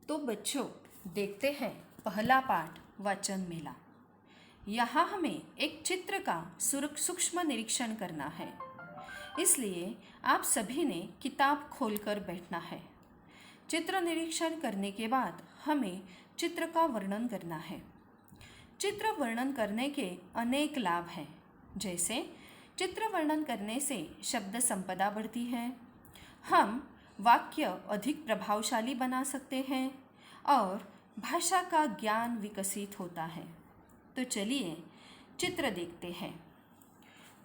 तो बच्चों देखते हैं पहला पाठ वाचन मेला। यहाँ हमें एक चित्र का सूक्ष्म निरीक्षण करना है, इसलिए आप सभी ने किताब खोलकर बैठना है। चित्र निरीक्षण करने के बाद हमें चित्र का वर्णन करना है। चित्र वर्णन करने के अनेक लाभ हैं, जैसे चित्र वर्णन करने से शब्द संपदा बढ़ती है, हम वाक्य अधिक प्रभावशाली बना सकते हैं और भाषा का ज्ञान विकसित होता है। तो चलिए चित्र देखते हैं।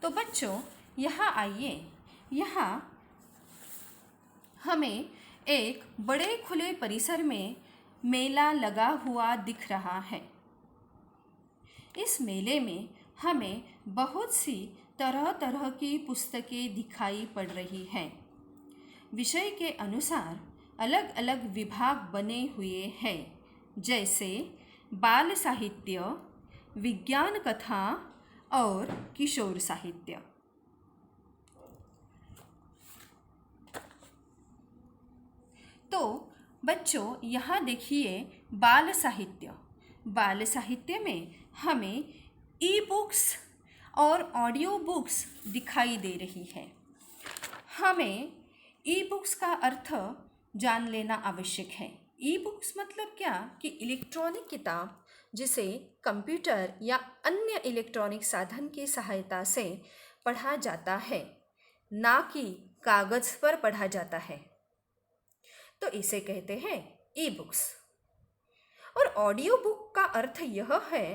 तो बच्चों यहाँ आइए, यहाँ हमें एक बड़े खुले परिसर में मेला लगा हुआ दिख रहा है। इस मेले में हमें बहुत सी तरह तरह की पुस्तकें दिखाई पड़ रही हैं। विषय के अनुसार अलग अलग विभाग बने हुए हैं, जैसे बाल साहित्य, विज्ञान कथा और किशोर साहित्य। तो बच्चों यहाँ देखिए बाल साहित्य। बाल साहित्य में हमें ई बुक्स और ऑडियो बुक्स दिखाई दे रही है। हमें ई बुक्स का अर्थ जान लेना आवश्यक है। ई बुक्स मतलब क्या कि इलेक्ट्रॉनिक किताब जिसे कंप्यूटर या अन्य इलेक्ट्रॉनिक साधन की सहायता से पढ़ा जाता है, ना कि कागज़ पर पढ़ा जाता है, तो इसे कहते हैं ई बुक्स। और ऑडियो बुक का अर्थ यह है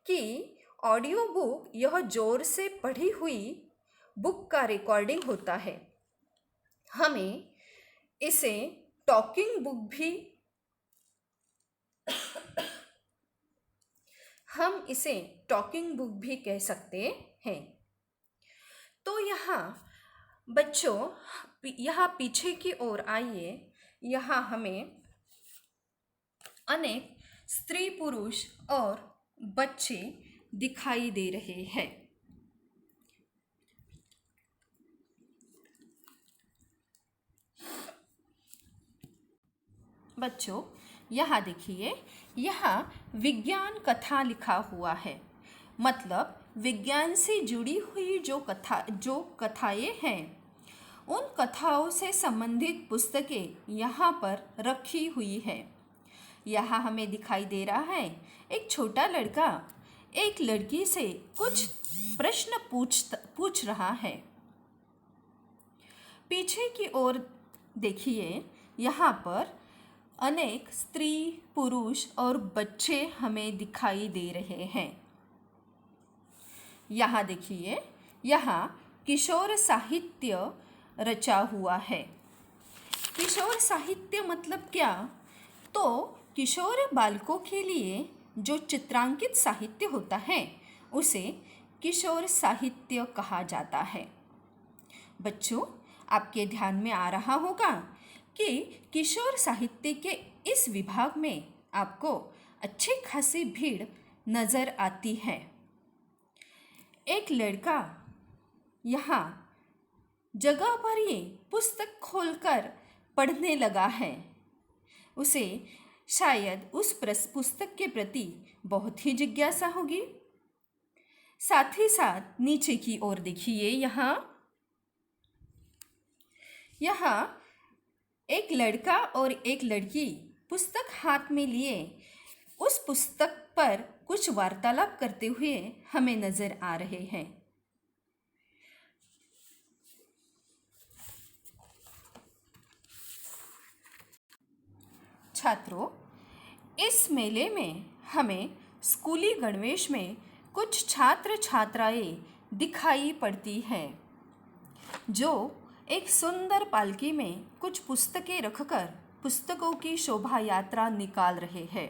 कि ऑडियो बुक यह जोर से पढ़ी हुई बुक का रिकॉर्डिंग होता है। हमें इसे टॉकिंग बुक भी कह सकते हैं। तो यहाँ बच्चों यहाँ पीछे की ओर आइए, यहाँ हमें अनेक स्त्री पुरुष और बच्चे दिखाई दे रहे हैं। बच्चों यहाँ देखिए, यहाँ विज्ञान कथा लिखा हुआ है, मतलब विज्ञान से जुड़ी हुई जो कथाएं हैं, उन कथाओं से संबंधित पुस्तकें यहाँ पर रखी हुई है। यहाँ हमें दिखाई दे रहा है एक छोटा लड़का एक लड़की से कुछ प्रश्न पूछ रहा है। पीछे की ओर देखिए, यहाँ पर अनेक स्त्री पुरुष और बच्चे हमें दिखाई दे रहे हैं। यहाँ देखिए, यहाँ किशोर साहित्य रचा हुआ है। किशोर साहित्य मतलब क्या? तो किशोर बालकों के लिए जो चित्रांकित साहित्य होता है उसे किशोर साहित्य कहा जाता है। बच्चों आपके ध्यान में आ रहा होगा कि किशोर साहित्य के इस विभाग में आपको अच्छी खासी भीड़ नज़र आती है। एक लड़का यहाँ जगह पर ये पुस्तक खोलकर पढ़ने लगा है। उसे शायद उस पुस्तक के प्रति बहुत ही जिज्ञासा होगी। साथ ही साथ नीचे की ओर देखिए, यहाँ एक लड़का और एक लड़की पुस्तक हाथ में लिए उस पुस्तक पर कुछ वार्तालाप करते हुए हमें नजर आ रहे हैं। छात्रों, इस मेले में हमें स्कूली गणवेश में कुछ छात्र छात्राएं दिखाई पड़ती हैं, जो एक सुंदर पालकी में कुछ पुस्तकें रखकर पुस्तकों की शोभा यात्रा निकाल रहे हैं।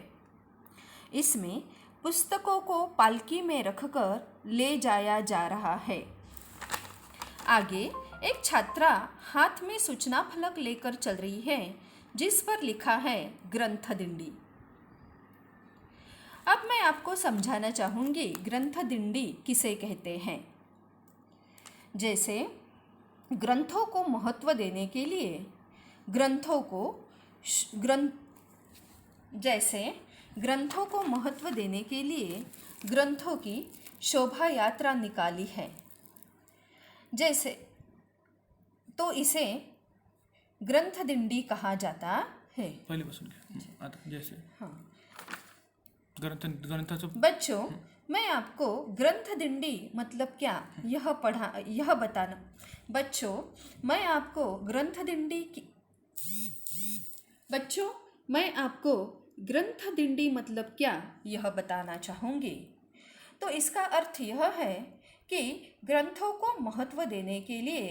इसमें पुस्तकों को पालकी में रखकर ले जाया जा रहा है। आगे एक छात्रा हाथ में सूचना फलक लेकर चल रही है, जिस पर लिखा है ग्रंथ दिंडी। अब मैं आपको समझाना चाहूँगी ग्रंथ दिंडी किसे कहते हैं। जैसे ग्रंथों को महत्व देने के लिए ग्रंथों को जैसे ग्रंथों को महत्व देने के लिए ग्रंथों की शोभा यात्रा निकाली है, जैसे तो इसे ग्रंथ दिंडी कहा जाता है। पहिल्यापासून घ्या. आता जैसे हाँ ग्रंथाचं बच्चों, मैं आपको ग्रंथ दिंडी मतलब क्या यह बताना। बच्चों, मैं आपको ग्रंथ दिंडी की बच्चों मैं आपको ग्रंथ दिंडी मतलब क्या यह बताना चाहूँगी। तो इसका अर्थ यह है कि ग्रंथों को महत्व देने के लिए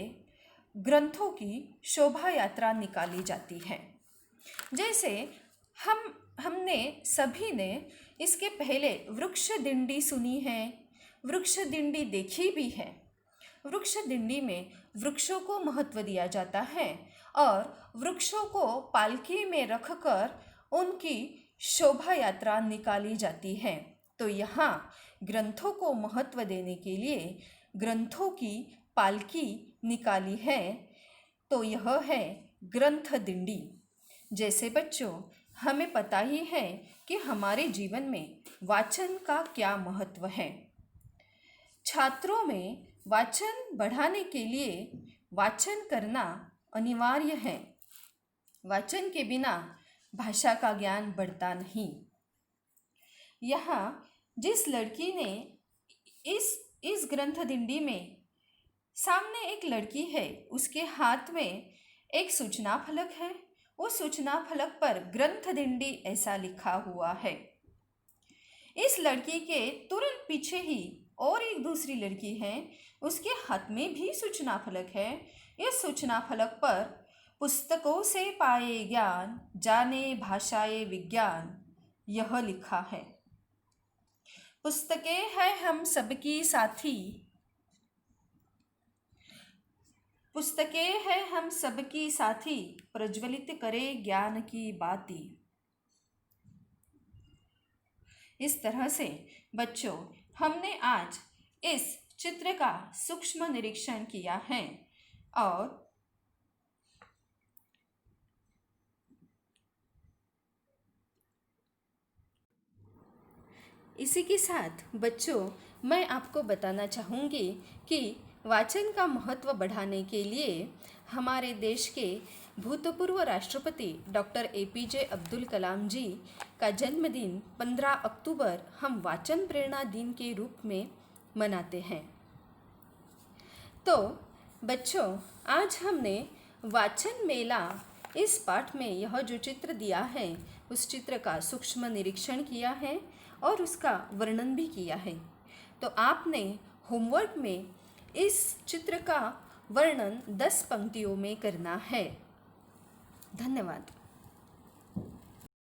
ग्रंथों की शोभा यात्रा निकाली जाती है। जैसे हमने सभी ने इसके पहले वृक्ष दिंडी सुनी है, वृक्ष दिंडी देखी भी है। वृक्ष दिंडी में वृक्षों को महत्व दिया जाता है और वृक्षों को पालकी में रखकर उनकी शोभा यात्रा निकाली जाती है। तो यहाँ ग्रंथों को महत्व देने के लिए ग्रंथों की पालकी निकाली है, तो यह है ग्रंथ दिंडी। जैसे बच्चों, हमें पता ही है कि हमारे जीवन में वाचन का क्या महत्व है। छात्रों में वाचन बढ़ाने के लिए वाचन करना अनिवार्य है। वाचन के बिना भाषा का ज्ञान बढ़ता नहीं। यहाँ जिस लड़की ने इस ग्रंथ दिंडी में सामने एक लड़की है, उसके हाथ में एक सूचना फलक है। उस सूचना फलक पर ग्रंथ दिंडी ऐसा लिखा हुआ है। इस लड़की के तुरंत पीछे ही और एक दूसरी लड़की है, उसके हाथ में भी सूचना फलक है। इस सूचना फलक पर पुस्तकों से पाए ज्ञान, जाने भाषाए विज्ञान, यह लिखा है। पुस्तकें हैं हम सबकी साथी, पुस्तकें हैं हम सबकी साथी, प्रज्वलित करे ज्ञान की बाती। इस तरह से बच्चों, हमने आज इस चित्र का सूक्ष्म निरीक्षण किया है और इसी के साथ बच्चों, मैं आपको बताना चाहूँगी कि वाचन का महत्व बढ़ाने के लिए हमारे देश के भूतपूर्व राष्ट्रपति डॉक्टर APJ अब्दुल कलाम जी का जन्मदिन 15 अक्टूबर हम वाचन प्रेरणा दिन के रूप में मनाते हैं। तो बच्चों, आज हमने वाचन मेला इस पाठ में यह जो चित्र दिया है, उस चित्र का सूक्ष्म निरीक्षण किया है और उसका वर्णन भी किया है। तो आपने होमवर्क में इस चित्र का वर्णन 10 पंक्तियों में करना है। धन्यवाद।